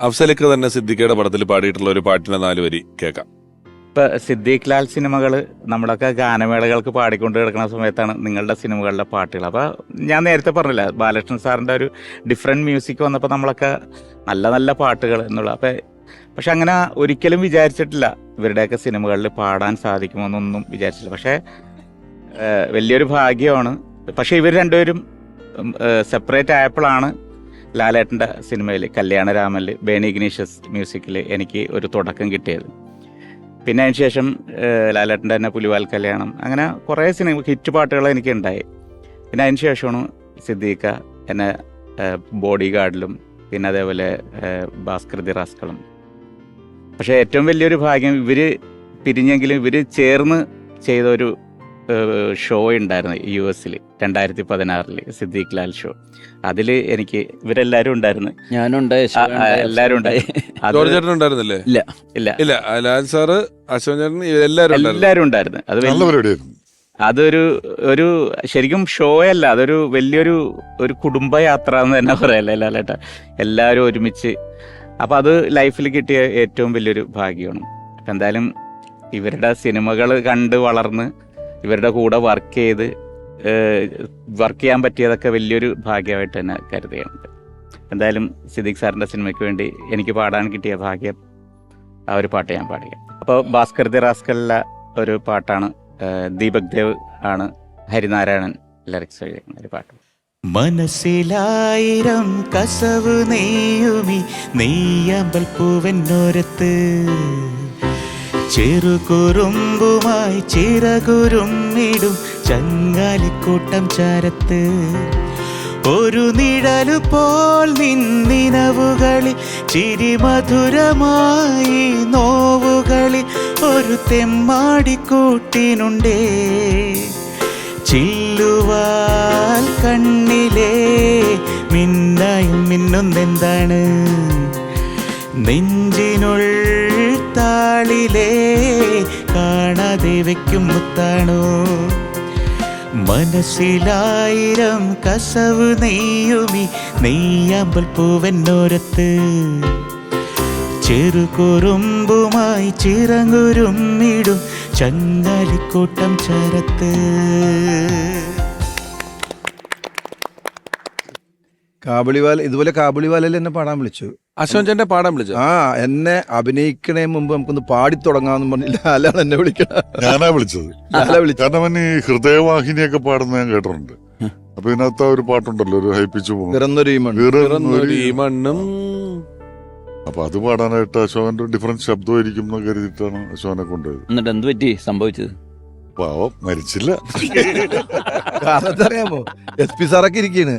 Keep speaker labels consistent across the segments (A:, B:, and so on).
A: അഫ്സലിക്ക് തന്നെ സിദ്ദിഖയുടെ പടത്തിൽ പാടിയിട്ടുള്ള ഒരു പാട്ടിന്റെ 4 വരി കേൾക്കാം.
B: ഇപ്പൊ സിദ്ദീഖ് ലാൽ സിനിമകൾ നമ്മളൊക്കെ ഗാനമേളകൾക്ക് പാടിക്കൊണ്ട് കിടക്കുന്ന സമയത്താണ് നിങ്ങളുടെ സിനിമകളുടെ പാട്ടുകൾ. അപ്പോൾ ഞാൻ നേരത്തെ പറഞ്ഞില്ല, ബാലകൃഷ്ണൻ സാറിൻ്റെ ഒരു ഡിഫറെൻറ്റ് മ്യൂസിക് വന്നപ്പോൾ നമ്മളൊക്കെ നല്ല നല്ല പാട്ടുകൾ എന്നുള്ള. പക്ഷെ അങ്ങനെ ഒരിക്കലും വിചാരിച്ചിട്ടില്ല ഇവരുടെയൊക്കെ സിനിമകളിൽ പാടാൻ സാധിക്കുമെന്നൊന്നും വിചാരിച്ചില്ല. പക്ഷേ വലിയൊരു ഭാഗ്യമാണ്. പക്ഷെ ഇവർ രണ്ടുപേരും സെപ്പറേറ്റ് ആയപ്പോഴാണ് ലാലേട്ടൻ്റെ സിനിമയിൽ കല്യാണരാമനിൽ ബേണി ഇഗ്നീഷ്യസ് മ്യൂസിക്കിൽ എനിക്ക് ഒരു തുടക്കം കിട്ടിയത്. പിന്നെ അതിന് ശേഷം ലാലേട്ടൻ്റെ തന്നെ പുലിവാൽ കല്യാണം, അങ്ങനെ കുറേ സിനിമ ഹിറ്റ് പാട്ടുകൾ എനിക്ക് ഉണ്ടായി. പിന്നെ അതിന് ശേഷമാണ് സിദ്ദീഖ എന്നെ ബോഡി ഗാർഡിലും പിന്നെ അതേപോലെ ഭാസ്കർ ദി റാസ്കളും. പക്ഷേ ഏറ്റവും വലിയൊരു ഭാഗ്യം ഇവർ പിരിഞ്ഞെങ്കിലും ഇവർ ചേർന്ന് ചെയ്ത ഒരു ഷോ ഉണ്ടായിരുന്നു US 2016 സിദ്ദീഖ് ലാൽ ഷോ. അതിൽ എനിക്ക് ഇവരെല്ലാവരും ഉണ്ടായിരുന്നു.
C: ഞാനുണ്ടായി,
B: എല്ലാവരും ഉണ്ടായി.
A: ജോർജേട്ടൻ ഉണ്ടായിരുന്നില്ലേ?
C: ഇല്ല
B: ഇല്ല
A: ഇല്ല, ലാൽ സാറ്, അശോകൻ ചേട്ടൻ,
B: എല്ലാവരും ഉണ്ടായിരുന്നു. അതൊരു ശരിക്കും ഷോ അല്ല, അതൊരു വലിയൊരു കുടുംബയാത്ര എന്ന് തന്നെ പറയല്ലേ ലാലേട്ട. എല്ലാവരും ഒരുമിച്ച്. അപ്പം അത് ലൈഫിൽ കിട്ടിയ ഏറ്റവും വലിയൊരു ഭാഗ്യമാണ്. അപ്പം എന്തായാലും ഇവരുടെ സിനിമകൾ കണ്ട് വളർന്ന് ഇവരുടെ കൂടെ വർക്ക് ചെയ്യാൻ പറ്റിയതൊക്കെ വലിയൊരു ഭാഗ്യമായിട്ട് തന്നെ കരുതുകയാണ്. എന്തായാലും സിദ്ദീഖ് സാറിൻ്റെ സിനിമയ്ക്ക് വേണ്ടി എനിക്ക് പാടാൻ കിട്ടിയ ഭാഗ്യം, ആ ഒരു പാട്ട് ഞാൻ പാടുക. അപ്പോൾ ഭാസ്കർ ദി റാസ്കലിലെ ഒരു പാട്ടാണ്, ദീപക് ദേവ് ആണ് ഹരിനാരായണൻ ലിറിക്സ് എഴുതിയ ഒരു പാട്ട്.
D: മനസ്സിലായിരം കസവ് നെയ്യുമി നെയ്യാമ്പൽ പൂവന്നോരത്ത് ചെറുകുറുമ്പുമായി ചിറകുരുമ്മിടും ചങ്ങാലിക്കൂട്ടം ചാരത്ത് ഒരു നിഴലു പോൽ നിന്നിനവുകളിൽ ചിരിമധുരമായി നോവുകളിൽ ഒരു തെമ്മാടിക്കൂട്ടിനുണ്ടേ ചില്ലുവാൽ കണ്ണിലേ മിന്നായും മിന്നുന്നെന്താണ് നെഞ്ചിനുൾ താളിലേ കാണാതെ വയ്ക്കും മുത്താണോ മനസ്സിലായിരം കസവ് നെയ്യുമി നെയ്യാമ്പൽ പൂവന്നോരത്ത് ചെറുകുറുമ്പുമായി ചിറകുരുമ്മിടും ചങ്ങാലിക്കൂട്ടം ചരത്ത്.
E: കാബുളിവാല ഇതുപോലെ കാബുളിവാലയിൽ എന്നെ പാടാൻ വിളിച്ചു.
A: അശോകൻ ചേട്ടനെ പാടാൻ വിളിച്ചു.
E: എന്നെ അഭിനയിക്കണേ മുമ്പ് നമുക്കൊന്ന് പാടി തുടങ്ങാന്ന് പറഞ്ഞില്ല, ലാലാണ് എന്നെ വിളിക്കണം.
F: ഞാനാ വിളിച്ചത്. കാരണം അവൻ ഈ ഹൃദയവാഹിനിയൊക്കെ പാടുന്ന ഞാൻ കേട്ടിട്ടുണ്ട്. അപ്പൊ ഇതിനകത്ത് ഒരു പാട്ടുണ്ടല്ലോ, ഒരു ഹൈപ്പിച്ചു
A: മണ്ണും.
F: അപ്പൊ അത് പാടാനായിട്ട് അശോകന്റെ ഒരു ഡിഫറൻറ്റ് ശബ്ദമായിരിക്കും എന്ന് കരുതിയിട്ടാണ് അശോകനെ കൊണ്ടുപോയത്.
C: എന്നിട്ട് എന്ത് പറ്റി സംഭവിച്ചത്?
F: പാവം മരിച്ചില്ല.
E: കാരണം അറിയാമോ, SP സാറൊക്കെ ഇരിക്കാണ്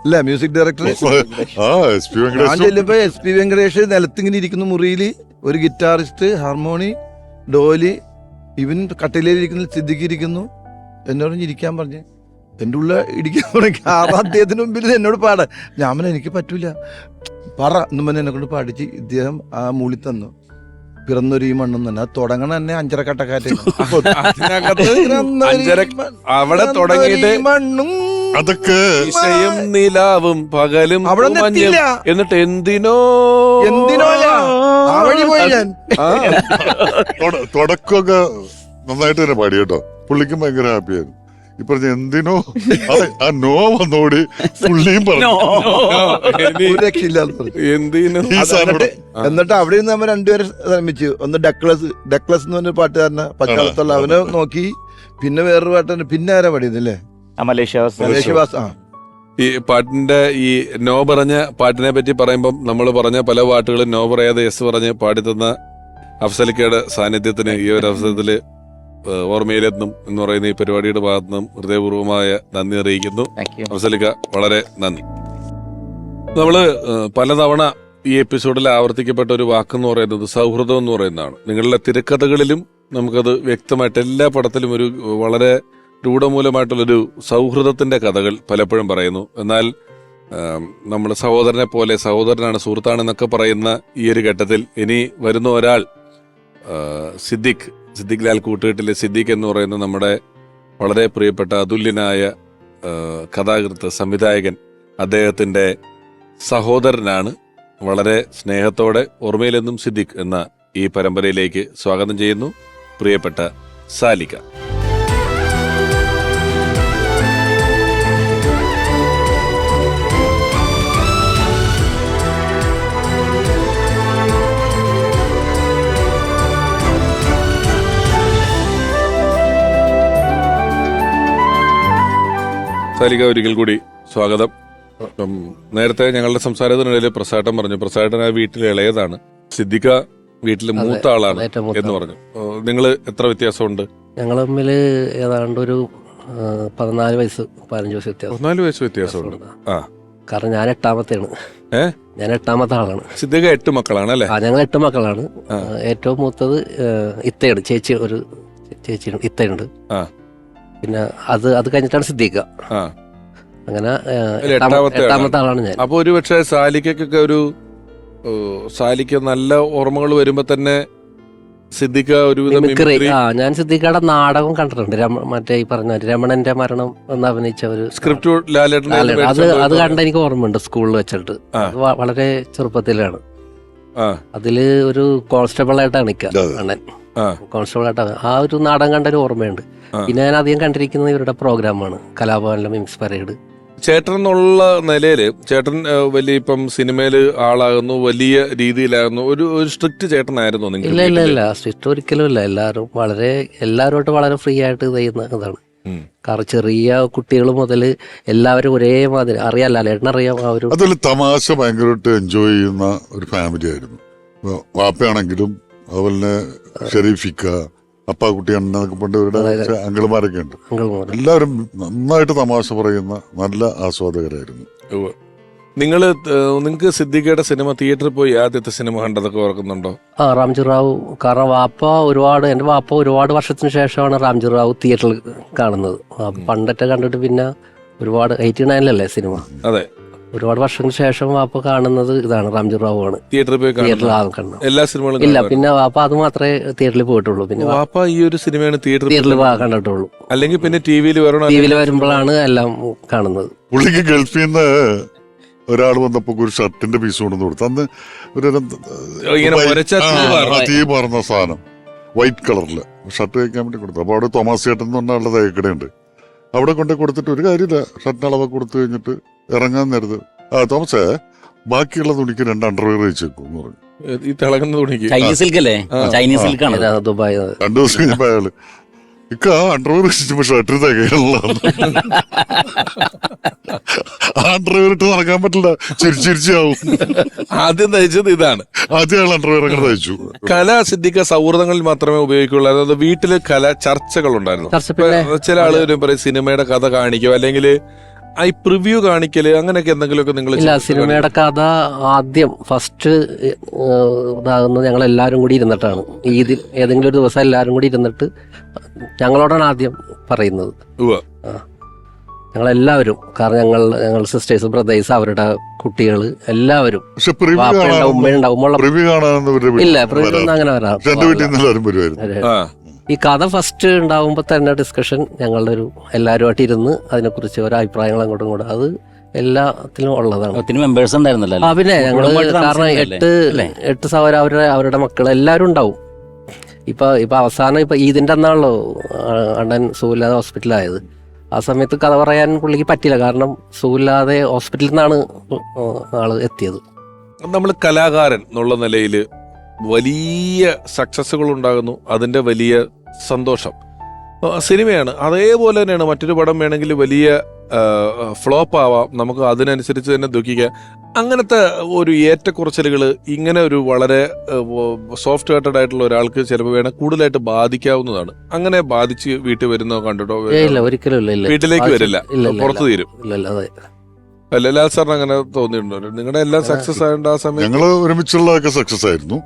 E: അല്ല, മ്യൂസിക് ഡയറക്ടർ. ഞാൻ ചെല്ലുമ്പോ SP വെങ്കടേഷ് നിലത്തിങ്ങനെ ഇരിക്കുന്നു മുറിയില്, ഒരു ഗിറ്റാറിസ്റ്റ്, ഹാർമോണി, ഡോലി, ഇവൻ കട്ടിലേലിരിക്കുന്ന സിദ്ദിഖ് ഇരിക്കുന്നു. എന്നോട് ഇരിക്കാൻ പറഞ്ഞ് എൻ്റെ ഉള്ള ഇടിക്കാൻ തുടങ്ങി. അദ്ദേഹത്തിന് മുമ്പിൽ എന്നോട് പാടാൻ ഞാൻ എനിക്ക് പറ്റൂല, പറ എന്നും പറഞ്ഞ് എന്നെ കൊണ്ട് പാടിച്ച് ഇദ്ദേഹം ആ മൂളി തന്നു. പിറന്നൊരു ഈ മണ്ണും തന്നെ അത് തുടങ്ങണ തന്നെ 5 കട്ടക്കാറ്റ്
A: അവിടെ തുടങ്ങിയിട്ട്
E: മണ്ണും
F: അതൊക്കെ
A: നിലാവും പകലും
E: അവിടെ
A: എന്നിട്ട് എന്തിനോ
E: ആ വഴി പോയി ഞാൻ.
F: തുടക്കമൊക്കെ നന്നായിട്ട് തന്നെ പാടി കേട്ടോ. പുള്ളിക്കും ഭയങ്കര ഹാപ്പിയായിരുന്നു. ഇപ്പൊ എന്തിനോ ആ നോ വന്നോടി പുള്ളിയും പറഞ്ഞു.
E: എന്നിട്ട് അവിടെ നിന്ന് നമ്മൾ രണ്ടുപേരെ ശ്രമിച്ചു. ഒന്ന് ഡക്ലസ് എന്ന് പറഞ്ഞ പാട്ടുകാരനെ പച്ചാളത്തുള്ള അവനെ നോക്കി. പിന്നെ വേറൊരു പാട്ട്, പിന്നെ ആരാ പാടിയതല്ലേ, മലേഷ്യവാസ്.
A: ഈ പാട്ടിന്റെ ഈ നോ പറഞ്ഞ പാട്ടിനെ പറ്റി പറയുമ്പം നമ്മൾ പറഞ്ഞ പല പാട്ടുകളും നോ പറയാതെ യെസ് പറഞ്ഞ് പാടിത്തന്ന അഫ്സലിക്കയുടെ സാന്നിധ്യത്തിന് ഈ ഒരു അവസരത്തില് ഓർമ്മയിലെത്തും എന്ന് പറയുന്ന ഈ പരിപാടിയുടെ ഭാഗത്തു നിന്നും ഹൃദയപൂർവ്വമായ നന്ദി അറിയിക്കുന്നു. അഫ്സലിക്ക, വളരെ നന്ദി. നമ്മള് പലതവണ ഈ എപ്പിസോഡിൽ ആവർത്തിക്കപ്പെട്ട ഒരു വാക്കെന്ന് പറയുന്നത് സൗഹൃദം എന്ന് പറയുന്നതാണ്. നിങ്ങളുടെ തിരക്കഥകളിലും നമുക്കത് വ്യക്തമായിട്ട് എല്ലാ പടത്തിലും ഒരു വളരെ രൂഢമൂലമായിട്ടുള്ളൊരു സൗഹൃദത്തിന്റെ കഥകൾ പലപ്പോഴും പറയുന്നു. എന്നാൽ നമ്മൾ സഹോദരനെ പോലെ, സഹോദരനാണ്, സുഹൃത്താണെന്നൊക്കെ പറയുന്ന ഈ ഒരു ഘട്ടത്തിൽ ഇനി വരുന്ന ഒരാൾ സിദ്ദിഖ് ലാൽ കൂട്ടുകെട്ടിലെ സിദ്ദിഖ് എന്ന് പറയുന്ന നമ്മുടെ വളരെ പ്രിയപ്പെട്ട അതുല്യനായ കഥാകൃത്ത്, സംവിധായകൻ, അദ്ദേഹത്തിന്റെ സഹോദരനാണ് വളരെ സ്നേഹത്തോടെ ഓർമ്മയിലെന്നും സിദ്ദിഖ് എന്ന ഈ പരമ്പരയിലേക്ക് സ്വാഗതം ചെയ്യുന്നു പ്രിയപ്പെട്ട സാലിക. സാലിക, ഒരിക്കൽ കൂടി സ്വാഗതം. അപ്പം നേരത്തെ ഞങ്ങളുടെ സംസാരത്തിനിടയിൽ പ്രസാട്ടൻ പറഞ്ഞു, പ്രസാട്ടൻ ആ വീട്ടിലെ ഇളയതാണ്, സിദ്ദിഖ വീട്ടിലെ മൂത്ത ആളാണ് എന്ന് പറഞ്ഞു. നിങ്ങൾ എത്ര വ്യത്യാസമുണ്ട്?
C: ഞങ്ങൾ തമ്മിൽ ഏതാണ്ട് ഒരു 14 വയസ്സ് 15 വയസ്സ് വ്യത്യാസം.
A: 14 വയസ്സ് വ്യത്യാസമുണ്ട്. ആ,
C: കാരണം ഞാൻ 8ാമത്തെയാണ്. ഞാൻ 8ാമത്തെ ആളാണ്.
A: സിദ്ദിഖ 8 മക്കളാണ് അല്ലേ?
C: ഞങ്ങൾ 8 മക്കളാണ്. ഏറ്റവും മൂത്തത് ഇത്തയാണ്, ചേച്ചി, ഒരു ചേച്ചി ഇത്തയുണ്ട്. പിന്നെ അത് കഴിഞ്ഞിട്ടാണ് സിദ്ദിഖ. അങ്ങനെ 8ാമത്തെ ആളാണ് ഞാൻ.
A: അപ്പൊ ഒരു പക്ഷേ സാലിക്കൊക്കെ സാലിക്ക് നല്ല ഓർമ്മകൾ വരുമ്പോ തന്നെ സിദ്ദിഖ ഒരുവിധം
C: ഞാൻ സിദ്ദിഖയുടെ നാടകം കണ്ടിട്ടുണ്ട്. മറ്റേ ഈ പറഞ്ഞ രമണന്റെ മരണം എന്ന് അഭിനയിച്ച ഒരു
A: സ്ക്രിപ്റ്റ്
C: അത് കണ്ട എനിക്ക് ഓർമ്മയുണ്ട് സ്കൂളിൽ വെച്ചിട്ട്. വളരെ ചെറുപ്പത്തിലാണ്. അതില് ഒരു കോൺസ്റ്റബിൾ ആയിട്ടാണ് അണ്ണൻ, കോൺസ്റ്റബിൾ ആയിട്ടാണ്. ആ ഒരു നാടകം കണ്ട ഒരു ഓർമ്മയുണ്ട്. പിന്നെ ഞാൻ അധികം കണ്ടിരിക്കുന്നത് ഇവരുടെ പ്രോഗ്രാമാണ് കലാഭവനിലെ മിംസ് പരേഡ്.
A: ചേട്ടൻ എന്നുള്ള നിലയില് ചേട്ടൻ വലിയ ഇപ്പം സിനിമയില് ആളാകുന്നു, വലിയ രീതിയിലാകുന്നു, ഒരു സ്ട്രിക്റ്റ് ചേട്ടനായിരുന്നു നിങ്ങൾ?
C: ഇല്ല, സ്ട്രിക്റ്റ് ഒരിക്കലും ഇല്ല. എല്ലാവരുമായിട്ട് വളരെ ഫ്രീ ആയിട്ട് ചെയ്യുന്ന ഇതാണ്. കാരണം ചെറിയ കുട്ടികൾ മുതൽ എല്ലാവരും ഒരേമാതിരി അറിയാലോ, ഏട്ടനറിയാം.
F: അതിൽ തമാശ ഭയങ്കരമായിട്ട് എൻജോയ് ചെയ്യുന്ന ഒരു ഫാമിലി ആയിരുന്നു. വാപ്പയാണെങ്കിലും അതുപോലെ ഷെരീഫിക്ക, അപ്പാ കുട്ടി എന്നൊക്കെ പണ്ട് അങ്കിളുമാരൊക്കെ ഉണ്ട്. എല്ലാവരും നന്നായിട്ട് തമാശ പറയുന്ന നല്ല ആസ്വാദകരായിരുന്നു.
A: നിങ്ങൾക്ക് സിദ്ദിഖയുടെ സിനിമ തിയേറ്ററിൽ പോയി ആദ്യത്തെ സിനിമ കണ്ടതൊക്കെ ഓർക്കുന്നുണ്ടോ?
C: റാംജി റാവു. കാരണം എന്റെ വാപ്പ ഒരുപാട് വർഷത്തിന് ശേഷമാണ് റാംജി റാവു തിയേറ്ററിൽ കാണുന്നത്. പണ്ടത്തെ കണ്ടിട്ട് പിന്നെ ഒരുപാട് 89-ലല്ലേ സിനിമ.
A: അതെ,
C: ഒരുപാട് വർഷങ്ങൾക്ക് ശേഷം വാപ്പ കാണുന്നത് ഇതാണ്, റാംജി റാവു ആണ്.
A: തിയേറ്ററിൽ പോയി
C: കാണുന്നത്
A: എല്ലാ സിനിമകളും
C: ഇല്ല. പിന്നെ വാപ്പ അത് മാത്രമേ തിയേറ്ററിൽ പോയിട്ടുള്ളൂ. പിന്നെ
A: വാപ്പ ഈ ഒരു സിനിമയാണ് തിയേറ്ററിൽ
C: കണ്ടിട്ടുള്ളൂ.
A: അല്ലെങ്കിൽ പിന്നെ ടിവിയിൽ
C: വരുമ്പോഴാണ് എല്ലാം കാണുന്നത്.
F: പുള്ളിക്ക് ഗൾഫിൽ നിന്ന് ഒരാൾ വന്നപ്പോ ഒരു ഷർട്ടിന്റെ പീസ് കൊണ്ടു കൊടുത്തു. അന്ന് ഒരു തീ പറഞ്ഞ സാധനം വൈറ്റ് കളറില് ഷർട്ട് കഴിക്കാൻ വേണ്ടി കൊടുത്തു. അപ്പൊ അവിടെ തോമസ് ചേട്ടൻ എന്ന് പറഞ്ഞ ആളുടെ തേക്കടയുണ്ട്. അവിടെ കൊണ്ടു കൊടുത്തിട്ട് ഒരു കാര്യമില്ല, ഷർട്ടിന് അളവൊക്കെ കൊടുത്തു കഴിഞ്ഞിട്ട് ഇറങ്ങാൻ നേരത്ത്, ബാക്കിയുള്ള തുണിക്ക് 2 അണ്ടർവെയർ വെച്ചേക്കും എന്ന് പറഞ്ഞു.
A: ഈ തിളങ്ങുന്ന തുണിക്ക്
G: ചൈനീസ് സിൽക്കല്ലേ? ചൈനീസ് സിൽക്കാണ്.
C: ദുബായ്
F: 2 ദിവസം കഴിഞ്ഞപ്പോ അയാള് അണ്ടർവെയർ വെച്ചിട്ട് ഷർട്ടിന് തികയുള്ള അണ്ടർവെയർ ഇട്ട് നടക്കാൻ പറ്റില്ല, ചിരിച്ചിരിച്ചാവും.
A: ആദ്യം തയ്ച്ചത് ഇതാണ്.
F: ആദ്യം അയാൾ അണ്ടർവെയർ ഒക്കെ തയ്ച്ചു.
A: കല സിദ്ദിഖ സൗഹൃദങ്ങളിൽ മാത്രമേ ഉപയോഗിക്കുള്ളൂ, അതായത് വീട്ടില് ചർച്ചകൾ ഉണ്ടായിരുന്നു. ചില ആളുകൾ പറയും സിനിമയുടെ കഥ കാണിക്കോ, അല്ലെങ്കിൽ ഈ പ്രിവ്യൂ കാണിക്കല്, അങ്ങനെയൊക്കെ എന്തെങ്കിലുമൊക്കെ നിങ്ങൾ?
C: ഇല്ല, സിനിമയുടെ കഥ ആദ്യം ഫസ്റ്റ് ഇതാകുന്നത് ഞങ്ങൾ എല്ലാവരും കൂടി ഇരുന്നിട്ടാണ്. ഈദിൽ ഏതെങ്കിലും ഒരു ദിവസം എല്ലാവരും കൂടി ഇരുന്നിട്ട് ഞങ്ങളോടാണ് ആദ്യം പറയുന്നത്. ഞങ്ങളെല്ലാവരും, കാരണം ഞങ്ങൾ സിസ്റ്റേഴ്സ്, ബ്രദേഴ്സ്, അവരുടെ കുട്ടികൾ എല്ലാവരും. ഇല്ല, പ്രിവ്യൂ അങ്ങനെ വരാം. ഈ കഥ ഫസ്റ്റ് ഉണ്ടാവുമ്പോ തന്നെ ഡിസ്കഷൻ, ഞങ്ങളുടെ ഒരു എല്ലാവരുമായിട്ട് ഇരുന്ന് അതിനെക്കുറിച്ച് ഓരോ അഭിപ്രായങ്ങൾ അങ്ങോട്ടും ഇങ്ങോട്ടും, അത് എല്ലാത്തിലും ഉള്ളതാണ്.
G: ഒത്തിരി മെമ്പേഴ്സ് ഉണ്ടായിരുന്നല്ലോ.
C: പിന്നെ ഞങ്ങള് കാരണം 8 സഹോദരൻ, അവരുടെ മക്കൾ എല്ലാവരും ഉണ്ടാവും. ഇപ്പൊ അവസാനം ഈദിന്റെ അന്നാണല്ലോ അണ്ണൻ സുഖമില്ലാതെ ഹോസ്പിറ്റലായത്. ആ സമയത്ത് കഥ പറയാൻ പുള്ളിക്ക് പറ്റില്ല, കാരണം സുഖമില്ലാതെ ഹോസ്പിറ്റലിൽ നിന്നാണ് ആള് എത്തിയത്.
A: നമ്മൾ കലാകാരൻ എന്നുള്ള നിലയിൽ വലിയ സക്സസ്സുകൾ ഉണ്ടാകുന്നു, അതിന്റെ വലിയ സന്തോഷം. സിനിമയാണ് അതേപോലെ തന്നെയാണ്. മറ്റൊരു പടം വേണമെങ്കിൽ വലിയ ഫ്ലോപ്പ് ആവാം, നമുക്ക് അതിനനുസരിച്ച് തന്നെ ദുഃഖിക്കാം. അങ്ങനത്തെ ഒരു ഏറ്റക്കുറച്ചിലുകൾ ഇങ്ങനെ ഒരു വളരെ സോഫ്റ്റ് ഹാർട്ടഡ് ആയിട്ടുള്ള ഒരാൾക്ക് ചിലപ്പോൾ വേണം കൂടുതലായിട്ട് ബാധിക്കാവുന്നതാണ്. അങ്ങനെ ബാധിച്ച് വീട്ടിൽ വരുന്നോ കണ്ടിട്ടോ?
C: ഒരിക്കലും
A: വീട്ടിലേക്ക് വരില്ല, പുറത്തു തീരും. ലാൽ സാറിന് അങ്ങനെ തോന്നിയിട്ടുണ്ടോ? നിങ്ങളുടെ എല്ലാം സക്സസ് ആയതുകൊണ്ട് ആ സമയം
F: ഞങ്ങള് ഒരുമിച്ചുള്ളതൊക്കെ സക്സസ് ആയിരുന്നു.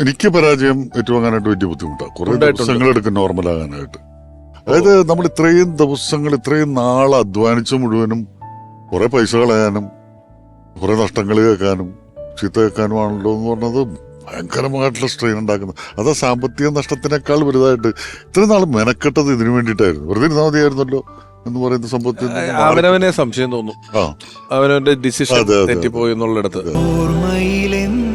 F: എനിക്ക് പരാജയം ഏറ്റുവാങ്ങാനായിട്ട് വലിയ ബുദ്ധിമുട്ടാണ്. കുറെ ദിവസങ്ങൾ എടുക്കും നോർമൽ ആകാനായിട്ട്. അതായത് നമ്മൾ ഇത്രയും ദിവസങ്ങൾ, ഇത്രയും നാൾ അധ്വാനിച്ച മുഴുവനും കുറെ പൈസ കളയാനും കുറെ നഷ്ടങ്ങൾ കേൾക്കാനും ചീത്ത കേൾക്കാനുമാണല്ലോ എന്ന് പറഞ്ഞത് ഭയങ്കരമായിട്ടുള്ള സ്ട്രെയിൻ ഉണ്ടാക്കുന്നത്. അത് സാമ്പത്തിക നഷ്ടത്തിനേക്കാൾ വലുതായിട്ട് ഇത്രയും നാൾ മെനക്കെട്ടത് ഇതിനു വേണ്ടിയിട്ടായിരുന്നു. വെറുതെ ഇരുന്നാൽ മതിയായിരുന്നല്ലോ എന്ന് പറയുന്ന സംഭവത്തിൽ നിന്ന് മാറി-
A: അവനവനെ സംശയം തോന്നും,
F: ആ
A: അവനവന്റെ ഡിസിഷൻ
F: അതെ, അതെ,
A: തെറ്റിപ്പോയി എന്നുള്ളിടത്ത്.
D: ഓർമ്മയിലെന്നും